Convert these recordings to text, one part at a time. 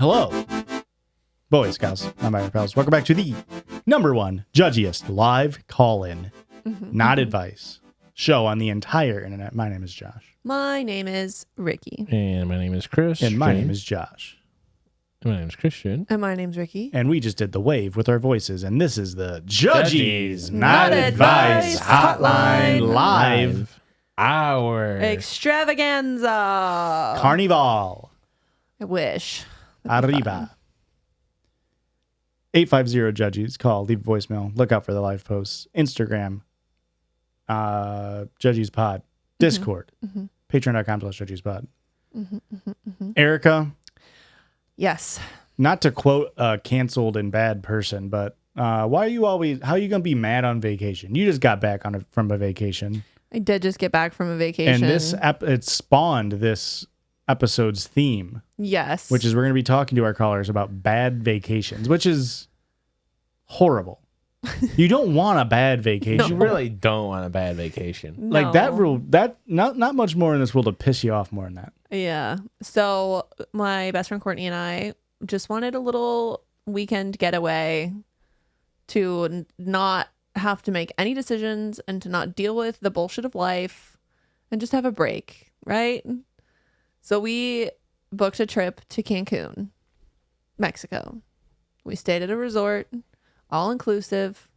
Hello, boys, gals, and my pals. Welcome back to the #1 Judgiest live call-in, not advice, show on the entire internet. My name is Josh. My name is Ricky. And my name is Chris. And my name is Josh. And my name is Christian. And my name's Ricky. And we just did the wave with our voices, and this is the Judgies, Not Advice Advice Hotline Hotline Live Hour. Extravaganza. Carnival. I wish. Arriba. 850 Judgies. Call, leave a voicemail. Look out for the live posts. Instagram. Judgies Pod. Discord. Patreon.com/JudgiesPod. Erika, Yes. not to quote a canceled and bad person, but how are you going to be mad on vacation? You just got back from a vacation. I did just get back from a vacation. And it spawned this episode's theme. Yes. Which is we're going to be talking to our callers about bad vacations, which is horrible. You don't want a bad vacation. You really don't want a bad vacation. No. Like that rule, that not much more in this world to piss you off more than that. Yeah. So my best friend Courtney and I just wanted a little weekend getaway to not have to make any decisions and to not deal with the bullshit of life and just have a break, right? So we booked a trip to Cancun, Mexico. We stayed at a resort, all inclusive.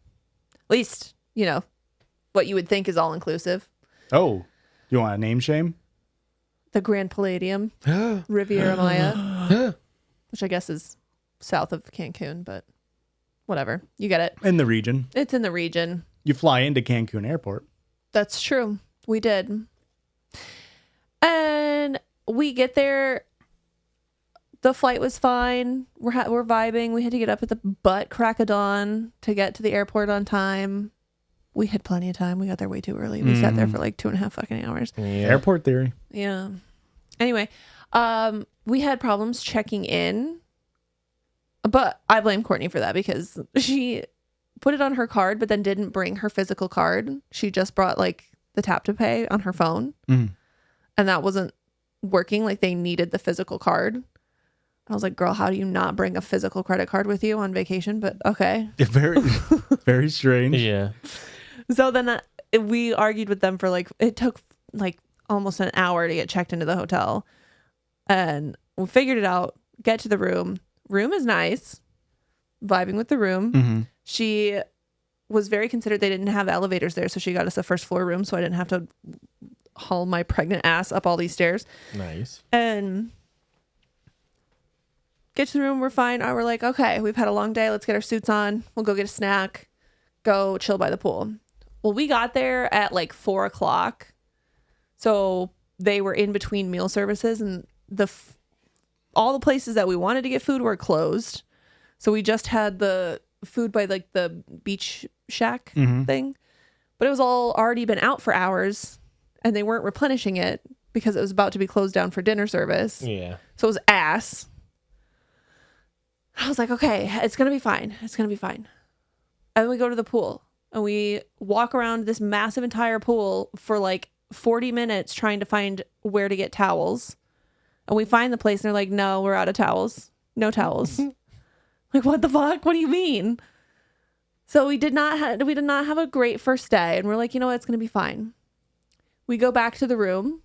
At least, what you would think is all inclusive. Oh, you want a name shame? The Grand Palladium, Riviera Maya, which I guess is south of Cancun, but whatever. You get it. In the region. It's in the region. You fly into Cancun Airport. That's true. We did. And we get there. The flight was fine. We're vibing. We had to get up at the butt crack of dawn to get to the airport on time. We had plenty of time. We got there way too early. We sat there for like 2.5 fucking hours. Yeah. Airport theory. Yeah. Anyway, we had problems checking in, but I blame Courtney for that because she put it on her card, but then didn't bring her physical card. She just brought like the tap to pay on her phone, and that wasn't working. Like they needed the physical card. I was like, girl, how do you not bring a physical credit card with you on vacation? But okay. Very, very strange. Yeah. So then we argued with them for it took like almost an hour to get checked into the hotel. And we figured it out, get to the room. Room is nice. Vibing with the room. She was very considerate. They didn't have elevators there. So she got us a first floor room. So I didn't have to haul my pregnant ass up all these stairs. Nice. And get to the room, we're fine. We're like, okay, we've had a long day. Let's get our suits on. We'll go get a snack. Go chill by the pool. Well, we got there at like 4:00. So they were in between meal services and all the places that we wanted to get food were closed. So we just had the food by like the beach shack thing. But it was all already been out for hours and they weren't replenishing it because it was about to be closed down for dinner service. Yeah. So it was ass. I was like, okay, it's going to be fine. It's going to be fine. And then we go to the pool and we walk around this massive entire pool for like 40 minutes trying to find where to get towels. And we find the place and they're like, no, we're out of towels. No towels. Like, what the fuck? What do you mean? So we did not have a great first day. And we're like, you know what? It's going to be fine. We go back to the room.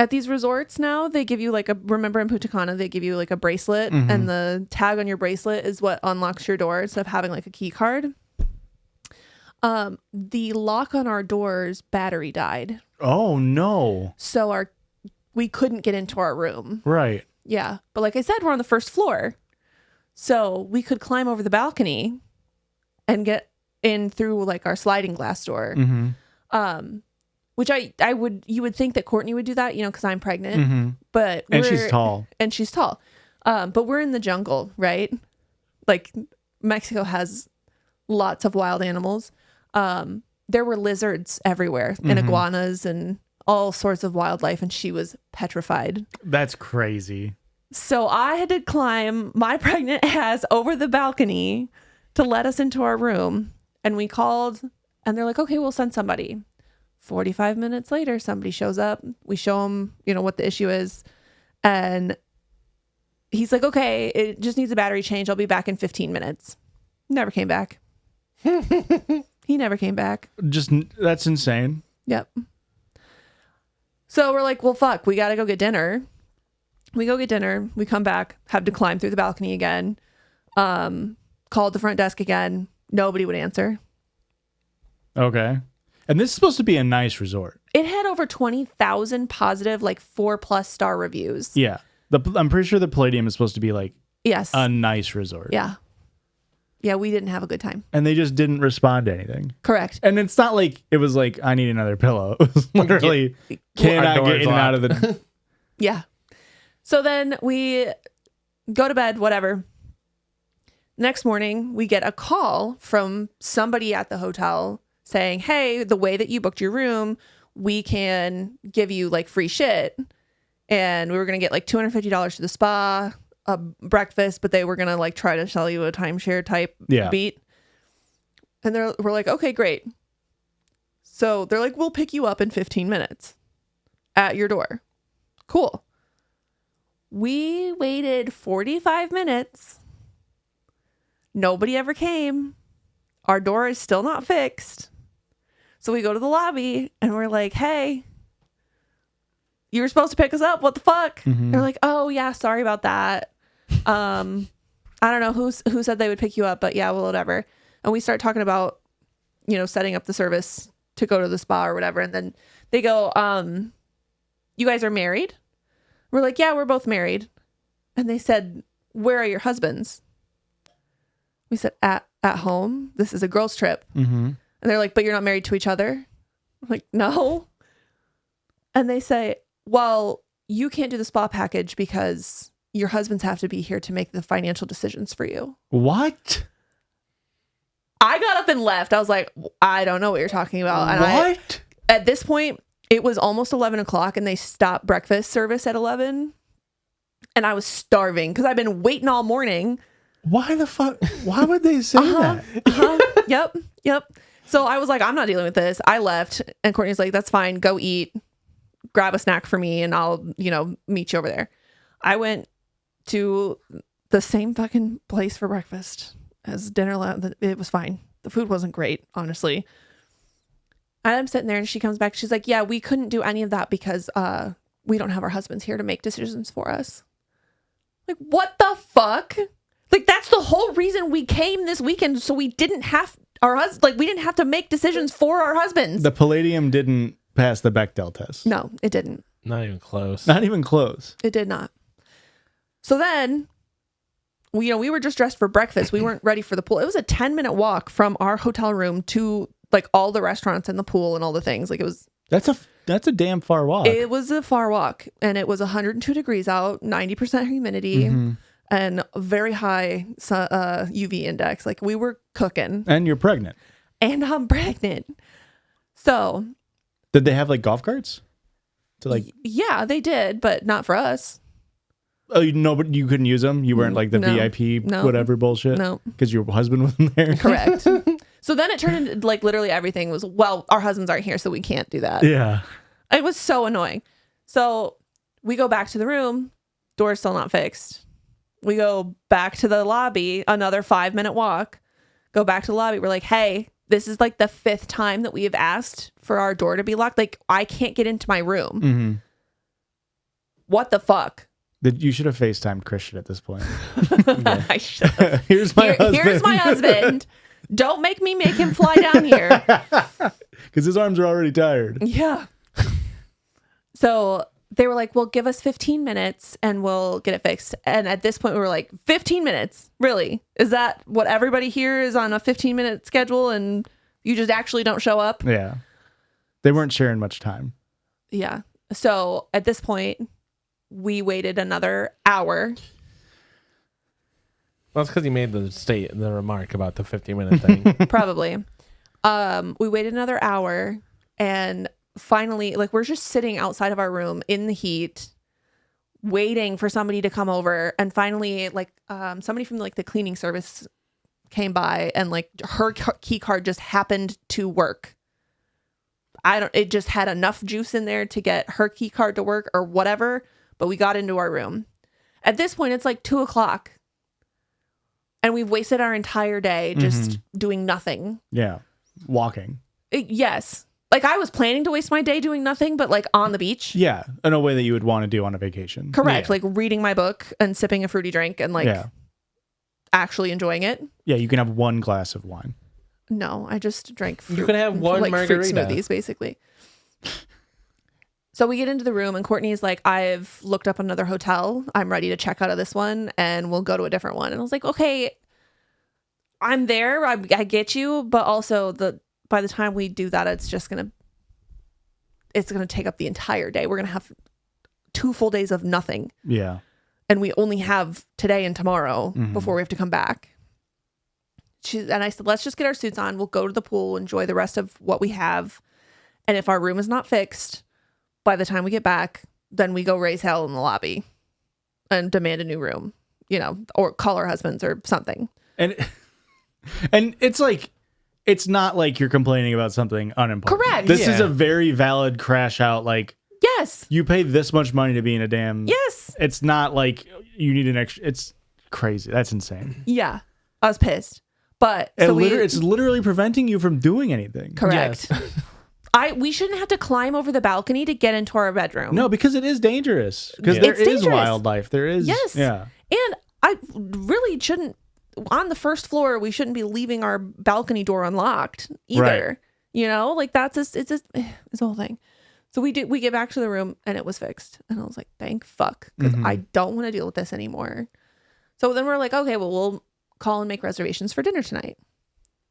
At these resorts now, they give you remember in Punta Cana, they give you like a bracelet and the tag on your bracelet is what unlocks your door instead of having like a key card. The lock on our door's battery died. Oh, no. So we couldn't get into our room. Right. Yeah. But like I said, we're on the first floor. So we could climb over the balcony and get in through like our sliding glass door. Which you would think that Courtney would do that, because I'm pregnant, but she's tall. But we're in the jungle, right? Like Mexico has lots of wild animals. There were lizards everywhere and iguanas and all sorts of wildlife. And she was petrified. That's crazy. So I had to climb my pregnant ass over the balcony to let us into our room. And we called and they're like, okay, we'll send somebody. 45 minutes later, somebody shows up. We show them, what the issue is. And he's like, okay, it just needs a battery change. I'll be back in 15 minutes. Never came back. He never came back. That's insane. Yep. So we're like, well, fuck, we got to go get dinner. We go get dinner. We come back, have to climb through the balcony again. Called the front desk again. Nobody would answer. Okay. And this is supposed to be a nice resort. It had over 20,000 positive, like 4+ star reviews. Yeah. I'm pretty sure the Palladium is supposed to be like Yes. a nice resort. Yeah. Yeah, we didn't have a good time. And they just didn't respond to anything. Correct. And it's not like it was like, I need another pillow. It was literally, cannot get in and out of the... Yeah. So then we go to bed, whatever. Next morning, we get a call from somebody at the hotel saying, hey, the way that you booked your room, we can give you like free shit. And we were going to get like $250 to the spa, a breakfast, but they were going to like try to sell you a timeshare type beat. And we're like, okay, great. So they're like, we'll pick you up in 15 minutes at your door. Cool. We waited 45 minutes. Nobody ever came. Our door is still not fixed. So we go to the lobby and we're like, hey, you were supposed to pick us up. What the fuck? Mm-hmm. They're like, oh yeah, sorry about that. I don't know who said they would pick you up, but yeah, well, whatever. And we start talking about, setting up the service to go to the spa or whatever. And then they go, you guys are married? We're like, yeah, we're both married. And they said, where are your husbands? We said, at home. This is a girls' trip. Mm-hmm. And they're like, but you're not married to each other? I'm like, no. And they say, well, you can't do the spa package because your husbands have to be here to make the financial decisions for you. What? I got up and left. I was like, I don't know what you're talking about. And what? At this point, it was almost 11 o'clock and they stopped breakfast service at 11. And I was starving because I've been waiting all morning. Why the fuck? Why would they say that? Yep. So I was like, I'm not dealing with this. I left and Courtney's like, that's fine. Go eat, grab a snack for me and I'll, meet you over there. I went to the same fucking place for breakfast as dinner. It was fine. The food wasn't great, honestly. I'm sitting there and she comes back. She's like, yeah, we couldn't do any of that because we don't have our husbands here to make decisions for us. Like, what the fuck? Like, that's the whole reason we came this weekend. So we didn't have we didn't have to make decisions for our husbands. The Palladium didn't pass the Bechdel test. No, it didn't. Not even close. Not even close. It did not. So then, we were just dressed for breakfast. We weren't ready for the pool. It was a 10-minute walk from our hotel room to like all the restaurants and the pool and all the things. Like it was. That's a damn far walk. It was a far walk, and it was 102 degrees out, 90% humidity, and a very high UV index. Like we were cooking. And you're pregnant. And I'm pregnant. So. Did they have like golf carts? To like. Yeah, they did, but not for us. Oh, no, but you couldn't use them? You weren't like the VIP whatever bullshit? No. Because your husband wasn't there? Correct. So then it turned into like literally everything was, well, our husbands aren't here, so we can't do that. Yeah. It was so annoying. So we go back to the room. Door's still not fixed. We go back to the lobby, another 5-minute walk. Go back to the lobby. We're like, hey, this is like the 5th time that we have asked for our door to be locked. Like, I can't get into my room. Mm-hmm. What the fuck? You should have FaceTimed Christian at this point. I should have. Here's my husband. Here's my husband. Don't make me make him fly down here. Because his arms are already tired. Yeah. So they were like, well, give us 15 minutes and we'll get it fixed. And at this point, we were like, 15 minutes? Really? Is that what everybody here is on a 15-minute schedule and you just actually don't show up? Yeah. They weren't sharing much time. Yeah. So at this point, we waited another hour. Well, it's because he made the remark about the 50-minute thing. Probably. We waited another hour and finally, like, we're just sitting outside of our room in the heat, waiting for somebody to come over. And finally, like, somebody from like the cleaning service came by and like her key card just happened to work. It just had enough juice in there to get her key card to work or whatever, but we got into our room. At this point, it's like 2:00. And we've wasted our entire day just doing nothing. Yeah. Walking. Yes. Like, I was planning to waste my day doing nothing, but like on the beach. Yeah. In a way that you would want to do on a vacation. Correct. Yeah. Like reading my book and sipping a fruity drink and like actually enjoying it. Yeah. You can have one glass of wine. No, I just drank fruit. You can have one like margarita. Fruit smoothies, basically. So we get into the room and Courtney's like, I've looked up another hotel. I'm ready to check out of this one and we'll go to a different one. And I was like, okay, I'm there. I get you. But also by the time we do that, it's going to take up the entire day. We're going to have 2 full days of nothing. Yeah. And we only have today and tomorrow before we have to come back. And I said, let's just get our suits on. We'll go to the pool, enjoy the rest of what we have. And if our room is not fixed by the time we get back, then we go raise hell in the lobby and demand a new room, or call our husbands or something. And it's like, it's not like you're complaining about something unimportant. Correct. This is a very valid crash out. Like, yes, you pay this much money to be in a damn. Yes. It's not like you need an extra. It's crazy. That's insane. Yeah. I was pissed. But it's literally preventing you from doing anything. Correct. Yes. We shouldn't have to climb over the balcony to get into our bedroom. No, because it is dangerous. Because there is wildlife. There is. Yes. Yeah. And I really shouldn't. On the first floor, we shouldn't be leaving our balcony door unlocked either. Right. Like it's a whole thing. So we get back to the room and it was fixed. And I was like, thank fuck. Because I don't want to deal with this anymore. So then we're like, okay, well, we'll call and make reservations for dinner tonight.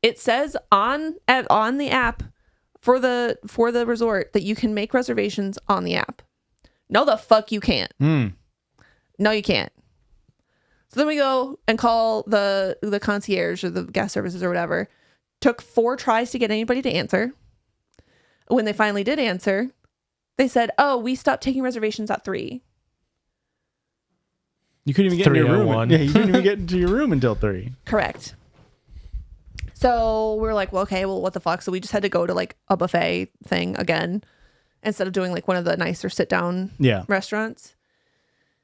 It says on the app for the resort that you can make reservations on the app. No, the fuck you can't. No, you can't. So then we go and call the concierge or the guest services or whatever. Took 4 tries to get anybody to answer. When they finally did answer, they said, "Oh, we stopped taking reservations at 3." You couldn't even get into your room. Yeah, you couldn't even get into your room until 3. Correct. So we're like, well, okay, well, what the fuck? So we just had to go to like a buffet thing again instead of doing like one of the nicer sit down restaurants.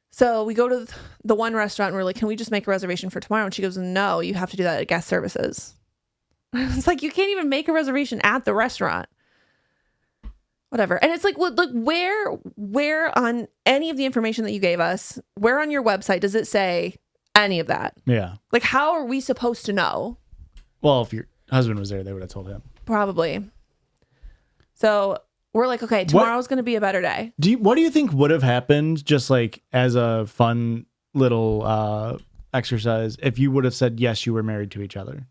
So we go to the one restaurant and we're like, can we just make a reservation for tomorrow? And she goes, no, you have to do that at guest services. It's like, you can't even make a reservation at the restaurant. Whatever. And it's like, well, look, where on any of the information that you gave us, where on your website does it say any of that? Yeah. Like, how are we supposed to know? Well, if your husband was there, they would have told him. Probably. So we're like, okay, tomorrow's going to be a better day. What do you think would have happened, just like as a fun little exercise, if you would have said, yes, you were married to each other?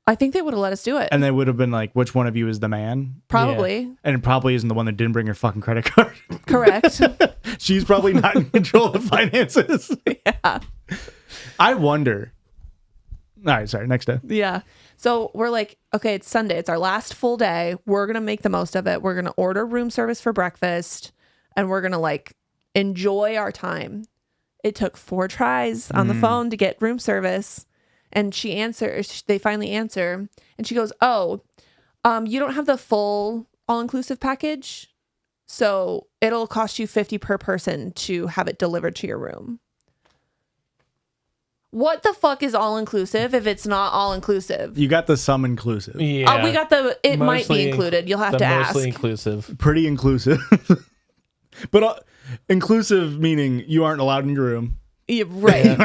I think they would have let us do it. And they would have been like, which one of you is the man? Probably. Yeah. And it probably isn't the one that didn't bring her fucking credit card. Correct. She's probably not in control of the finances. Yeah. I wonder. All right, sorry, next day. Yeah. So we're like, okay, it's Sunday. It's our last full day. We're going to make the most of it. We're going to order room service for breakfast and we're going to like enjoy our time. It took 4 tries on the phone to get room service. And they finally answer. And she goes, oh, you don't have the full all-inclusive package. So it'll cost you $50 per person to have it delivered to your room. What the fuck is all-inclusive if it's not all-inclusive? You got the some inclusive. Yeah. We got it might be included. You'll have to ask. Mostly inclusive. Pretty inclusive. But inclusive meaning you aren't allowed in your room. Yeah, right.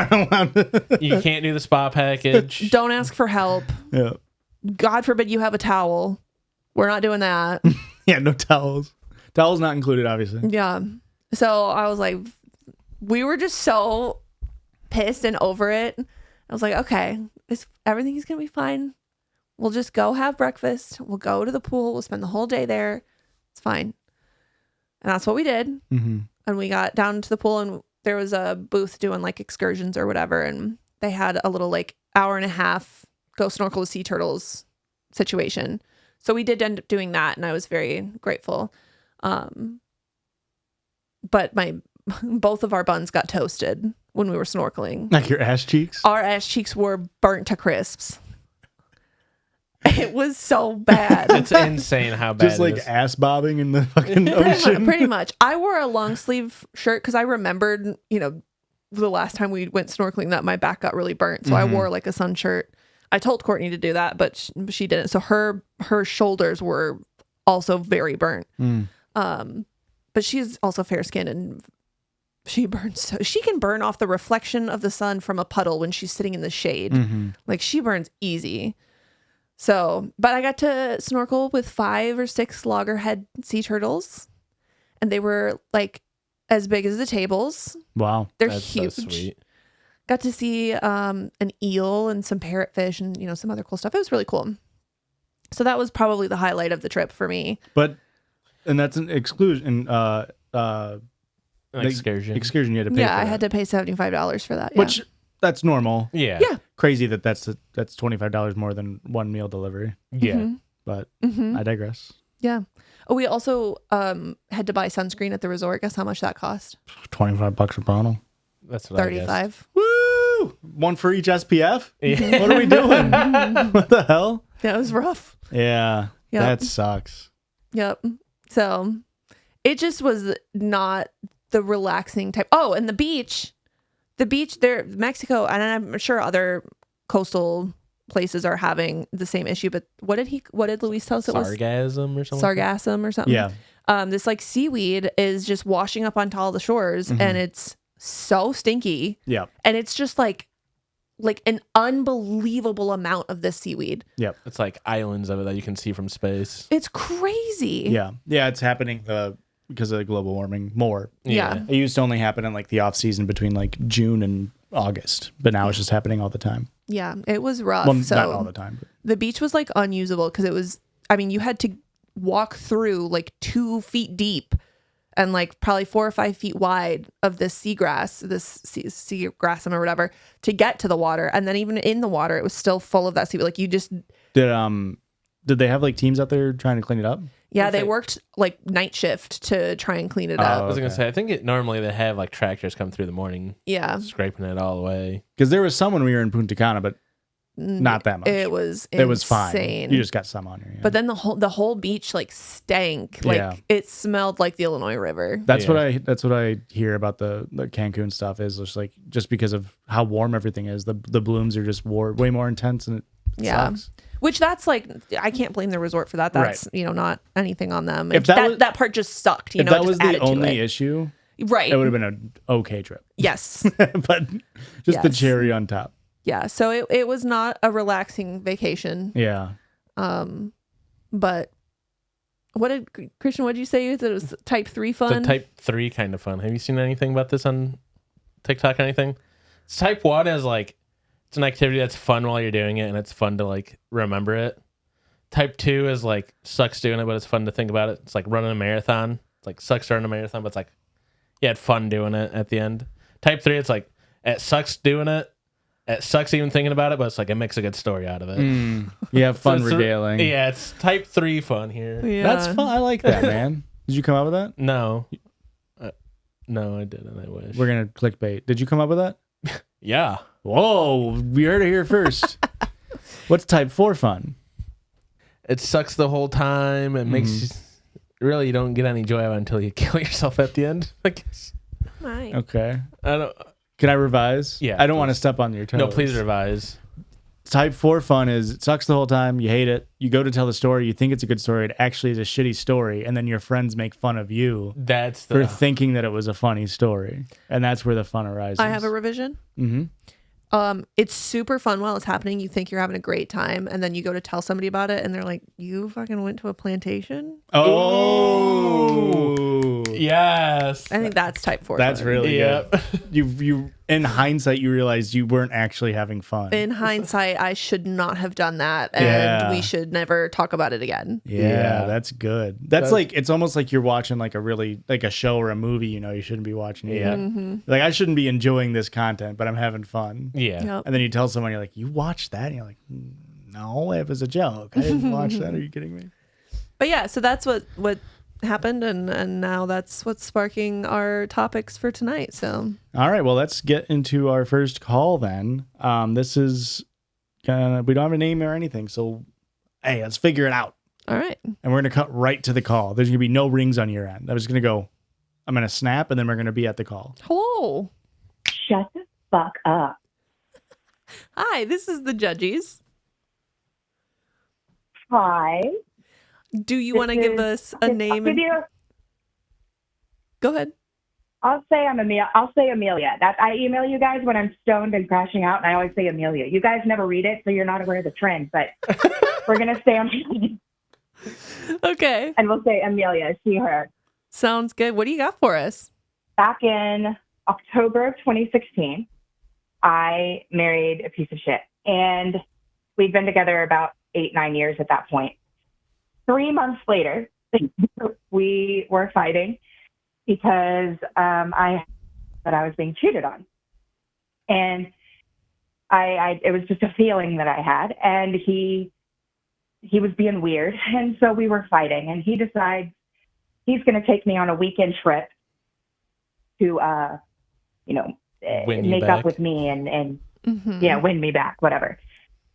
You can't do the spa package. Don't ask for help. Yeah. God forbid you have a towel. We're not doing that. Yeah, no towels. Towels not included, obviously. Yeah. So I was like, we were just so pissed and over it. I was like, okay, everything's going to be fine. We'll just go have breakfast. We'll go to the pool. We'll spend the whole day there. It's fine. And that's what we did. Mm-hmm. And we got down to the pool and there was a booth doing like excursions or whatever. And they had a little like hour and a half go snorkel with sea turtles situation. So we did end up doing that. And I was very grateful. But both of our buns got toasted when we were snorkeling. Like your ass cheeks? Our ass cheeks were burnt to crisps. It was so bad. It's insane how bad Just like ass bobbing in the fucking ocean. Pretty much. I wore a long sleeve shirt because I remembered, the last time we went snorkeling that my back got really burnt. So I wore like a sun shirt. I told Courtney to do that, but she didn't. So her shoulders were also very burnt. But she's also fair skinned and she burns. So she can burn off the reflection of the sun from a puddle when she's sitting in the shade. Like she burns easy. So, but I got to snorkel with 5 or 6 loggerhead sea turtles, and they were like as big as the tables. Wow. They're That's huge. so sweet. Got to see an eel and some parrotfish and, you know, some other cool stuff. It was really cool. So that was probably the highlight of the trip for me. And that's an exclusion. An excursion. Excursion you had to pay for I that. had to pay $75 for that. Yeah. Which, that's normal. Yeah. Yeah. Crazy that's $25 more than one meal delivery. Yeah. But I digress. Yeah. Oh, we also had to buy sunscreen at the resort. Guess how much that cost? $25 a bottle. That's what I guessed. 35. Woo! One for each SPF? Yeah. What are we doing? What the hell? Yeah, it was rough. Yeah. Yep. That sucks. Yep. So it just was not the relaxing type. Oh, and the beach there, Mexico, and I'm sure other coastal places are having the same issue, but what did Luis tell us it was? Sargassum or something? Sargassum or something. Yeah. This like seaweed is just washing up onto all the shores and it's so stinky. Yeah. And it's just like an unbelievable amount of this seaweed. Yep. It's like islands of it that you can see from space. It's crazy. Yeah. Yeah. It's happening because of global warming more. Yeah. It used to only happen in like the off season between like June and August, but now it's just happening all the time. Yeah. It was rough. Well, So not all the time. But. the beach was like unusable because it was, I mean, you had to walk through like 2 feet deep and like probably 4 or 5 feet wide of this seagrass, seagrassum or whatever, to get to the water. And then even in the water, it was still full of that seaweed. Like you just Did they have like teams out there trying to clean it up? Yeah, they worked like night shift to try and clean it up. I was going to say, I think normally they have like tractors come through the morning, Yeah. scraping it all away. Because there was some when we were in Punta Cana, but not that much. It was insane. It was fine. You just got some on here. Yeah. But then the whole beach like stank. Like Yeah. it smelled like the Illinois River. that's what I hear about the Cancun stuff is just because of how warm everything is. The blooms are just way more intense and it sucks. Which that's like, I can't blame the resort for that. That's, Right. not anything on them. If that part just sucked. If it that just was added the to only it. issue, Right. it would have been an okay trip. Yes. But just the Yes. cherry on top. Yeah. So it was not a relaxing vacation. Yeah. But what did you say that it was type 3 It's fun? a type 3 kind of fun. Have you seen anything about this on TikTok or anything? It's type 1 is like, it's an activity that's fun while you're doing it and it's fun to like remember it. Type 2 is like, sucks doing it, but it's fun to think about it. It's like running a marathon. It's like, sucks running a marathon, but it's like, you had fun doing it at the end. Type 3, it's like, it sucks doing it. It sucks even thinking about it, but it's like, it makes a good story out of it. You have fun So it's regaling. Yeah, it's type 3 fun here. Yeah. That's fun. I like that, man. Did you come up with that? No. No, I didn't. I wish. We're going to clickbait. Did you come up with that? Yeah. Whoa. We heard it here first. What's type 4 fun? It sucks the whole time. It makes you, really, you don't get any joy out of it until you kill yourself at the end. I guess. Right. Okay. I don't. Can I revise? Yeah, I don't want to please. step on your toes. No, please revise. Type 4 fun is it sucks the whole time. You hate it. You go to tell the story. You think it's a good story. It actually is a shitty story. And then your friends make fun of you That's for the. thinking that it was a funny story. And that's where the fun arises. I have a revision. It's super fun while it's happening. You think you're having a great time, and then you go to tell somebody about it, and they're like, "You fucking went to a plantation?" Oh. Yes. I think that's type 4. That's fun. really Yep. good. You in hindsight, you realized you weren't actually having fun. In hindsight, I should not have done that, and Yeah. we should never talk about it again. Yeah, that's good. That's like, it's almost like you're watching like a show or a movie, you shouldn't be watching it. Yeah. Like, I shouldn't be enjoying this content, but I'm having fun. Yeah. Yep. And then you tell someone, you're like, you watched that? And you're like, no, it was a joke. I didn't watch that. Are you kidding me? But yeah, so that's what happened, and now that's what's sparking our topics for tonight. So All right, well, let's get into our first call then. This is, we don't have a name or anything, so hey, let's figure it out. all right, And we're going to cut right to the call. There's going to be no rings on your end. I'm just going to go, I'm going to snap, and then we're going to be at the call. hello. shut the fuck up. Hi, this is the Judgies. Hi. Do you want to give us a name? Go ahead. I'll say Amelia. I email you guys when I'm stoned and crashing out, and I always say Amelia. You guys never read it, so you're not aware of the trend, but we're going to stay on. Okay. And we'll say Amelia, she, her. Sounds good. What do you got for us? Back in October of 2016, I married a piece of shit. And we'd been together about 8-9 years at that point. 3 months later, we were fighting because I was being cheated on. And it was just a feeling that I had. And he was being weird. And so we were fighting. And he decides he's going to take me on a weekend trip to, make up with me and win me back, whatever.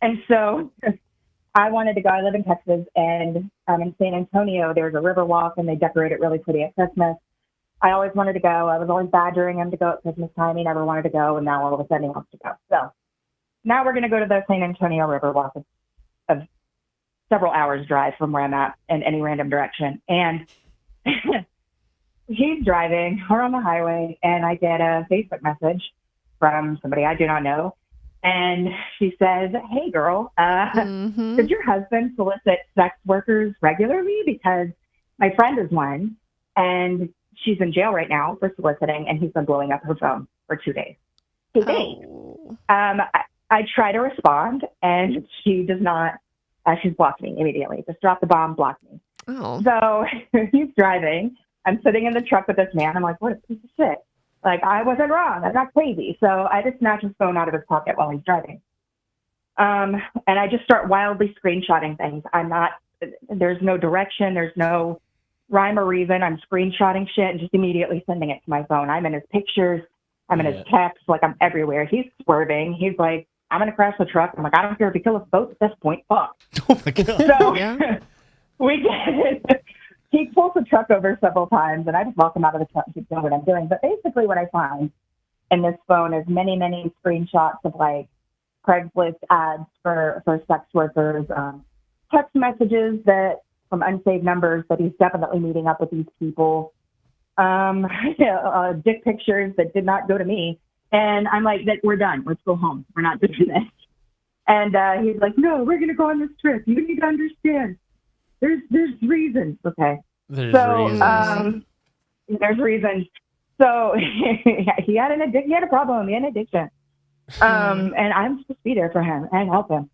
And so I wanted to go. I live in Texas, and in San Antonio, there's a Riverwalk, and they decorate it really pretty at Christmas. I always wanted to go. I was always badgering him to go at Christmas time. He never wanted to go, and now all of a sudden he wants to go. So now we're going to go to the San Antonio Riverwalk of several hours drive from where I'm at in any random direction. And he's driving. We're on the highway, and I get a Facebook message from somebody I do not know. And she says, "Hey, girl, does your husband solicit sex workers regularly? Because my friend is one, and she's in jail right now for soliciting, and he's been blowing up her phone for 2 days." 2 days. Oh. I try to respond, and she does not. She's blocked me immediately. Just dropped the bomb, blocked me. Oh. So he's driving. I'm sitting in the truck with this man. I'm like, what a piece of shit. Like, I wasn't wrong. I'm not crazy. So I just snatch his phone out of his pocket while he's driving. And I just start wildly screenshotting things. There's no direction. There's no rhyme or reason. I'm screenshotting shit and just immediately sending it to my phone. I'm in his pictures. I'm in his texts. Like, I'm everywhere. He's swerving. He's like, I'm going to crash the truck. I'm like, I don't care if you kill us both at this point. Fuck. Oh, my God. So we get he pulls the truck over several times, and I just walk him out of the truck and keep doing what I'm doing. But basically what I find in this phone is many, many screenshots of, like, Craigslist ads for sex workers, text messages from unsaved numbers that he's definitely meeting up with these people, dick pictures that did not go to me. And I'm like, we're done. Let's go home. We're not doing this. And he's like, no, we're going to go on this trip. You need to understand. There's reasons. Okay. There's reasons. There's reasons. So he had a problem. He had an addiction. And I'm supposed to be there for him and help him.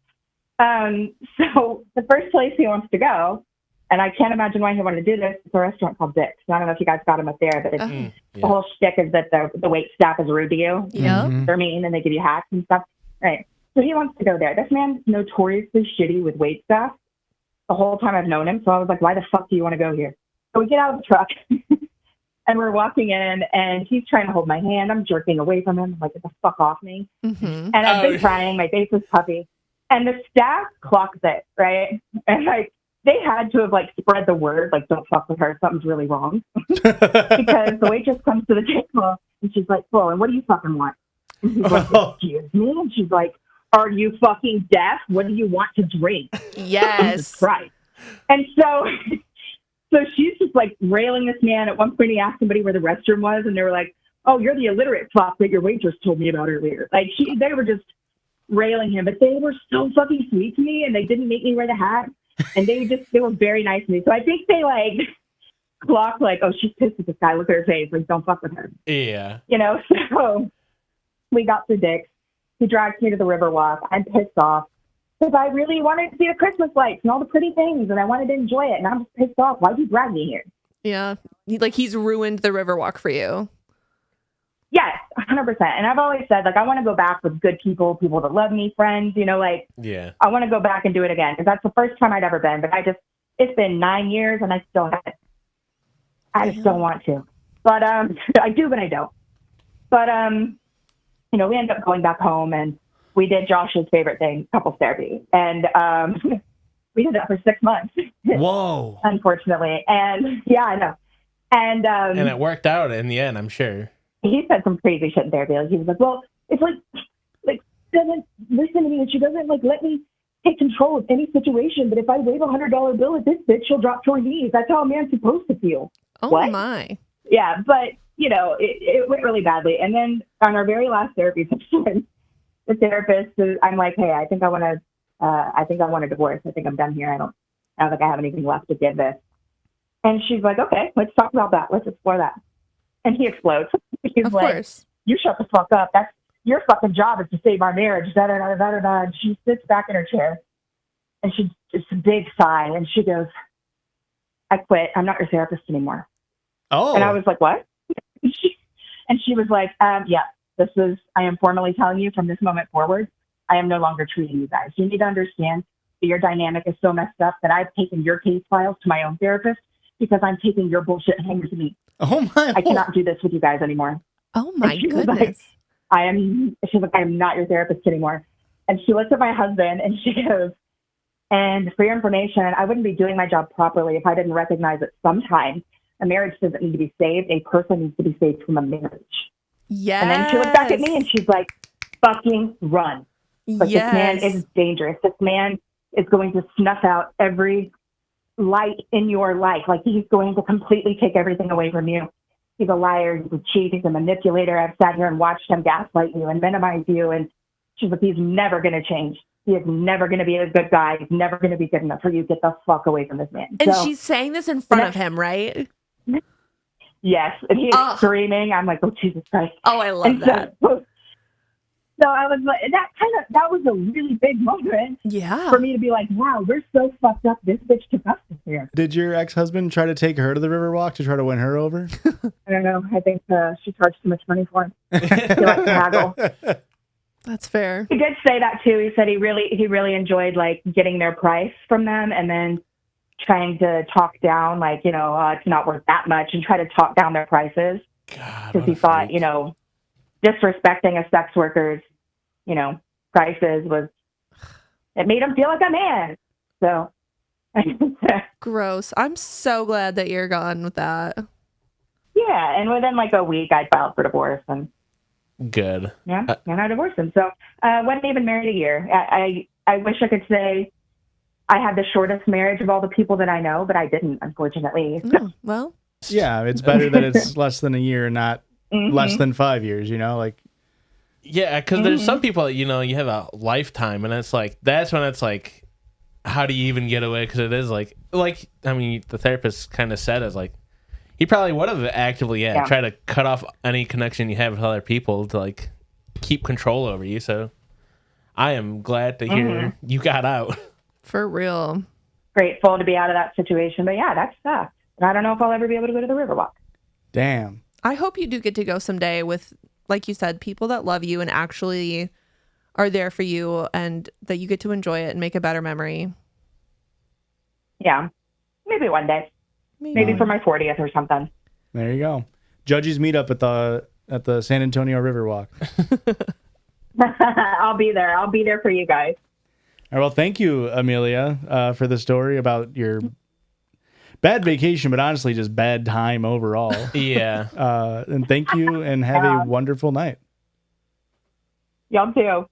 So the first place he wants to go, and I can't imagine why he wanted to do this, it's a restaurant called Dick's. I don't know if you guys got him up there, but the whole shtick is that the wait staff is rude to you. Yeah. They're mean and they give you hacks and stuff. Right. So he wants to go there. This man's notoriously shitty with wait staff the whole time I've known him. So I was like, why the fuck do you want to go here? So we get out of the truck and we're walking in, and he's trying to hold my hand. I'm jerking away from him. I'm like, get the fuck off me. And I've been crying. My face is puffy. And the staff clocks it, right? And like, they had to have like spread the word, like, don't fuck with her. Something's really wrong. Because the waitress comes to the table and she's like, "Well, and what do you fucking want?" And he's like, "Excuse me?" And she's like, "Are you fucking deaf? What do you want to drink?" Yes. Jesus Christ. And so she's just like railing this man. At one point he asked somebody where the restroom was, and they were like, "Oh, you're the illiterate fuck that your waitress told me about earlier." Like, they were just railing him, but they were so fucking sweet to me, and they didn't make me wear the hat, and they were very nice to me. So I think they like clocked like, "Oh, she's pissed at this guy. Look at her face. Like, don't fuck with her." Yeah. So we got to Dick's. He drives me to the Riverwalk. I'm pissed off because I really wanted to see the Christmas lights and all the pretty things, and I wanted to enjoy it. And I'm just pissed off. Why'd you drag me here? Yeah. He's ruined the Riverwalk for you. Yes, 100%. And I've always said, like, I want to go back with good people that love me, friends, yeah. I want to go back and do it again because that's the first time I'd ever been. But it's been 9 years and I still haven't. I just don't want to. But I do, but I don't. But, we ended up going back home and we did Josh's favorite thing, couples therapy. And we did that for 6 months. Whoa. Unfortunately. And yeah, I know. And it worked out in the end, I'm sure. he said some crazy shit in therapy. Like, he was like, well, it's like doesn't listen to me, and she doesn't like let me take control of any situation. But if I wave $100 bill at this bitch, she'll drop to her knees. That's how a man's supposed to feel. Oh what? my. Yeah, but it went really badly. And then on our very last therapy session, the therapist, I'm like, hey, I think I want a divorce. I think I'm done here. I don't think I have anything left to give this. And she's like, okay, let's talk about that. Let's explore that. And he explodes. He's Of like, course. you shut the fuck up. That's your fucking job is to save our marriage. Da, da, da, da, da, da. And she sits back in her chair and she just a big sigh and she goes, I quit. I'm not your therapist anymore. Oh. And I was like, what? And she was like, yeah, I am formally telling you from this moment forward, I am no longer treating you guys. You need to understand that your dynamic is so messed up that I've taken your case files to my own therapist because I'm taking your bullshit home to me. Oh my. I cannot do this with you guys anymore. Oh my She was like, goodness. she's like, I am not your therapist anymore. And she looks at my husband and she goes, and for your information, I wouldn't be doing my job properly if I didn't recognize that sometimes a marriage doesn't need to be saved. A person needs to be saved from a marriage. Yes. And then she looked back at me and she's like, fucking run. Like, yes. this man is dangerous. This man is going to snuff out every light in your life. Like, he's going to completely take everything away from you. He's a liar. He's a cheat. He's a manipulator. I've sat here and watched him gaslight you and minimize you. And she's like, he's never going to change. He is never going to be a good guy. He's never going to be good enough for you. Get the fuck away from this man. And so, she's saying this in front of him, right? yes. And he is screaming. I'm like, oh, Jesus Christ. Oh, I love that. So I was like, that was a really big moment Yeah. for me to be like, wow, we're so fucked up. This bitch took us here. Did your ex-husband try to take her to the Riverwalk to try to win her over? I don't know. I think she charged too much money for him. He likes to haggle. That's fair. He did say that too. He said he really enjoyed like getting their price from them and then trying to talk down, like, it's not worth that much, and try to talk down their prices because he thought, disrespecting a sex worker's, prices it made him feel like a man. So Gross. I'm so glad that you're gone with that. yeah. And within like a week, I filed for divorce and Good. and I divorced him. So wasn't even married a year. I wish I could say I had the shortest marriage of all the people that I know, but I didn't, unfortunately. Oh, well, Yeah, it's better that it's less than a year, not less than 5 years, like. Yeah, because there's some people, you have a lifetime, and it's like, that's when it's like, how do you even get away? Because it is like, I mean, the therapist kind of said, is like, he probably would have actively, try to cut off any connection you have with other people to like keep control over you. So I am glad to hear you got out. for real. Grateful to be out of that situation. But yeah, that sucked. And I don't know if I'll ever be able to go to the Riverwalk. Damn. I hope you do get to go someday with, like you said, people that love you and actually are there for you, and that you get to enjoy it and make a better memory. Yeah. Maybe one day. Maybe for my 40th or something. There you go. Judgies meet up at the San Antonio Riverwalk. I'll be there. I'll be there for you guys. All right, well, thank you, Amelia, for the story about your bad vacation, but honestly, just bad time overall. Yeah. And thank you, and have a wonderful night. Y'all too.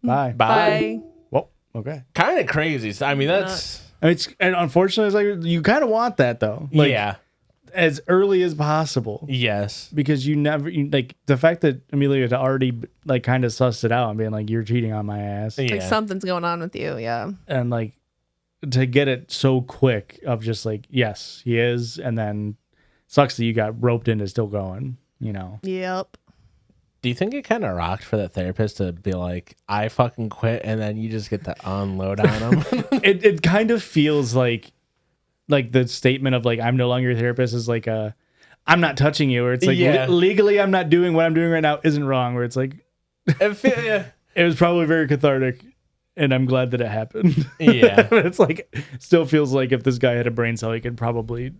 Bye. Bye. Well, okay. Kind of crazy. I mean, that's... And unfortunately, it's like you kind of want that though. Like, yeah. As early as possible. Yes. Because like the fact that Amelia had already like kind of sussed it out and being like, you're cheating on my ass. Yeah. Like something's going on with you. Yeah. And like to get it so quick of just like, yes, he is. And then sucks that you got roped into still going, Yep. Do you think it kind of rocked for the therapist to be like, I fucking quit, and then you just get to unload on him? It kind of feels like the statement of like, I'm no longer your therapist is like I'm not touching you, or it's like legally I'm not doing what I'm doing right now isn't wrong, where it's like it was probably very cathartic, and I'm glad that it happened. Yeah. It's like still feels like if this guy had a brain cell, he could probably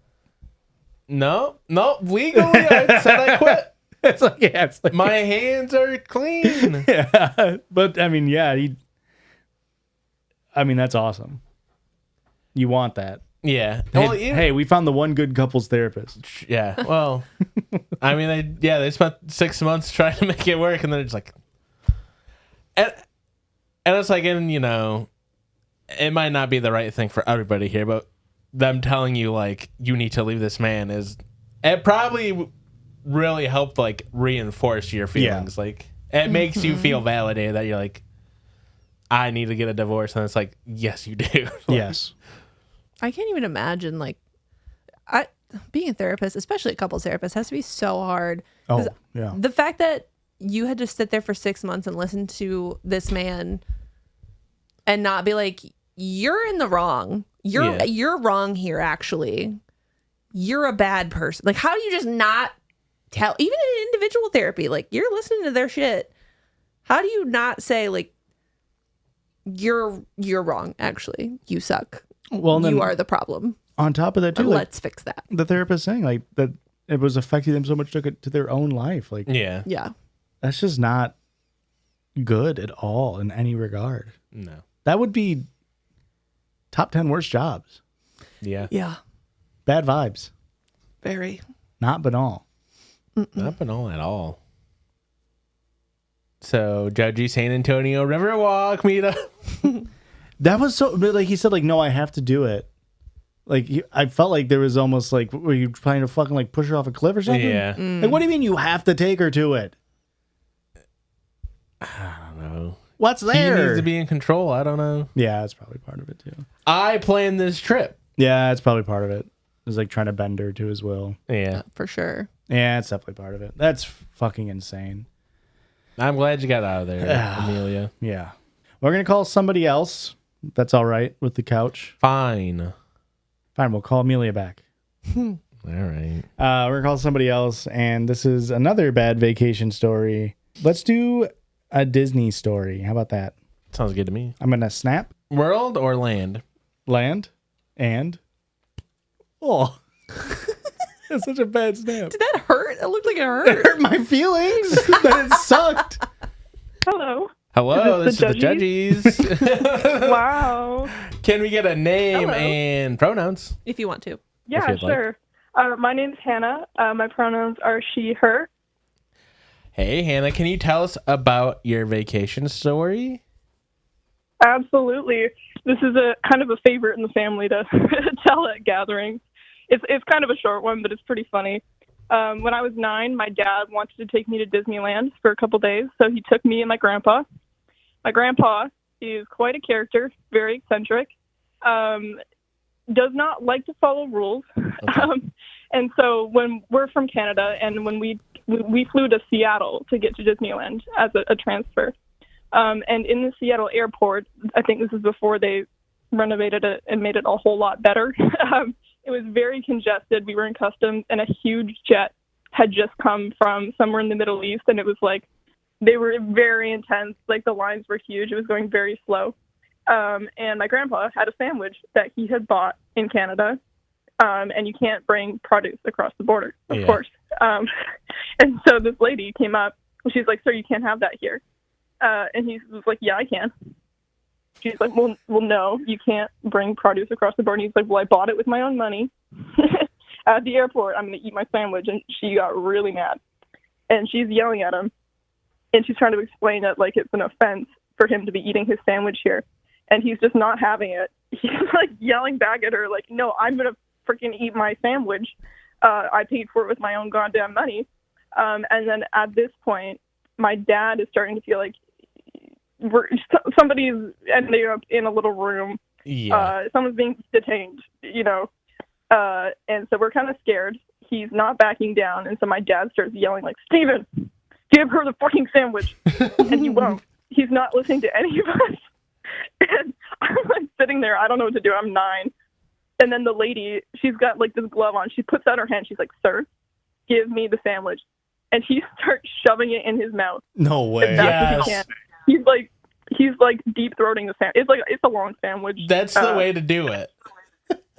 No, legally I said I quit. It's like My hands are clean. Yeah. But I mean, that's awesome. You want that. Yeah. Hey, we found the one good couples therapist. Yeah. Well, I mean, they spent 6 months trying to make it work, and then it's like, and it's like, and it might not be the right thing for everybody here, but them telling you like you need to leave this man it probably really helped like reinforce your feelings. Yeah. Like it makes you feel validated that you're like, I need to get a divorce, and it's like, yes, you do. Yes. I can't even imagine being a therapist, especially a couples therapist, has to be so hard. Oh, yeah. The fact that you had to sit there for 6 months and listen to this man and not be like, you're in the wrong. You're wrong here, actually. You're a bad person. Like, how do you just not tell, even in individual therapy, like, you're listening to their shit. How do you not say, like, you're wrong, actually. You suck. Well, you are the problem. On top of that, too, let's fix that. The therapist saying like that it was affecting them so much to their own life. Like, yeah, that's just not good at all in any regard. No, that would be top 10 worst jobs. Yeah, bad vibes. Very not banal. Not banal at all. So, Judgies San Antonio Riverwalk meetup. That was so, like he said, like, no, I have to do it. Like, I felt like there was almost like, were you trying to fucking like push her off a cliff or something? Yeah. Like, what do you mean you have to take her to it? I don't know. What's there? He needs to be in control. I don't know. Yeah, that's probably part of it too. I planned this trip. Yeah, that's probably part of it. It was like trying to bend her to his will. Yeah, for sure. Yeah, it's definitely part of it. That's fucking insane. I'm glad you got out of there, Amelia. Yeah. We're going to call somebody else. That's all right with the couch. Fine, we'll call Amelia back. All right. We're going to call somebody else, and this is another bad vacation story. Let's do a Disney story. How about that? Sounds good to me. I'm going to snap. World or land? Land. And. Oh. That's such a bad snap. Did that hurt? It looked like it hurt. It hurt my feelings that it sucked. Hello, this is the Judgies. Wow. Can we get a name and pronouns? If you want to. Yeah, sure. My name's Hannah. My pronouns are she, her. Hey, Hannah, can you tell us about your vacation story? Absolutely. This is a kind of a favorite in the family to tell at gatherings. It's kind of a short one, but it's pretty funny. When I was 9, my dad wanted to take me to Disneyland for a couple days, so he took me and my grandpa. My grandpa is quite a character, very eccentric, does not like to follow rules. Okay. And so when we're from Canada, and when we flew to Seattle to get to Disneyland as a transfer, and in the Seattle airport, I think this is before they renovated it and made it a whole lot better. It was very congested. We were in customs, and a huge jet had just come from somewhere in the Middle East, and it was like, they were very intense. Like, the lines were huge. It was going very slow. And my grandpa had a sandwich that he had bought in Canada, and you can't bring produce across the border, of course. And so this lady came up, and she's like, sir, you can't have that here. And he was like, yeah, I can. She's like, well, no, you can't bring produce across the border. And he's like, well, I bought it with my own money at the airport. I'm going to eat my sandwich. And she got really mad. And she's yelling at him. And she's trying to explain that, like, it's an offense for him to be eating his sandwich here. And he's just not having it. He's, like, yelling back at her, like, no, I'm going to freaking eat my sandwich. I paid for it with my own goddamn money. And then at this point, my dad is starting to feel like, somebody's ending up in a little room. Someone's being detained, and so we're kind of scared. He's not backing down, and so my dad starts yelling like, Steven, give her the fucking sandwich. And he won't. He's not listening to any of us. And I'm like sitting there, I don't know what to do. I'm 9. And then the lady, she's got like this glove on. She puts out her hand. She's like, sir, give me the sandwich. And he starts shoving it in his mouth. No way. Yes. He can't. He's like deep throating the sandwich. It's a long sandwich. That's the way to do it.